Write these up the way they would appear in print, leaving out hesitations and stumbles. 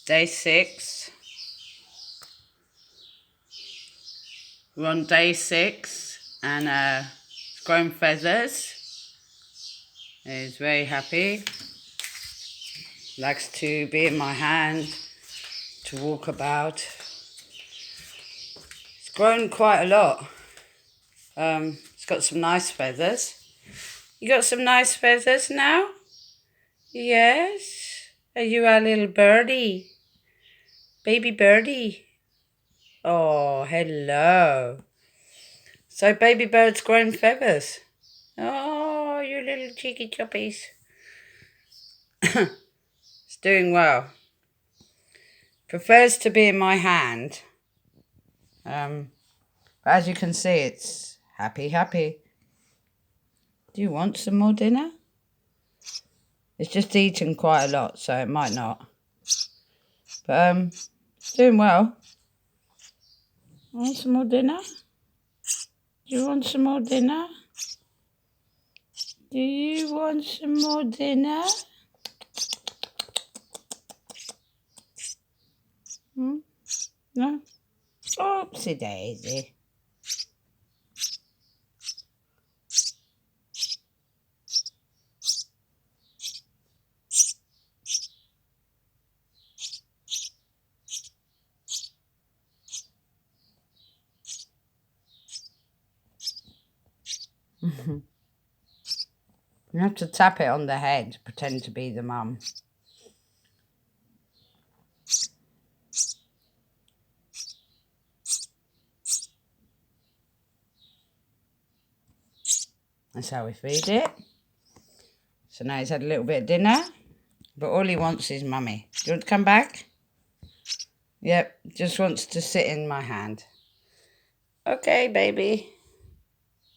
Day 6. We're on day 6 and it's grown feathers. He's very happy. Likes to be in my hand, to walk about. It's grown quite a lot. It's got some nice feathers. You got some nice feathers now? Yes? Are you our little birdie? Baby birdie? Oh, hello. So baby bird's grown feathers. Oh, you little cheeky choppies. It's doing well. Prefers to be in my hand. But as you can see, it's happy. Do you want some more dinner? It's just eaten quite a lot, so it might not. But it's doing well. Want some more dinner? Do you want some more dinner? Do you want some more dinner? No? Oopsie daisy. You have to tap it on the head, pretend to be the mum. That's how we feed it. So now he's had a little bit of dinner, but all he wants is mummy. Do you want to come back? Yep, just wants to sit in my hand. Okay, baby.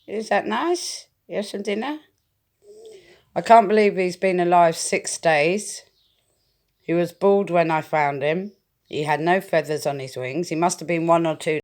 Is that nice? You have some dinner? I can't believe he's been alive 6 days. He was bald when I found him. He had no feathers on his wings. He must have been 1 or 2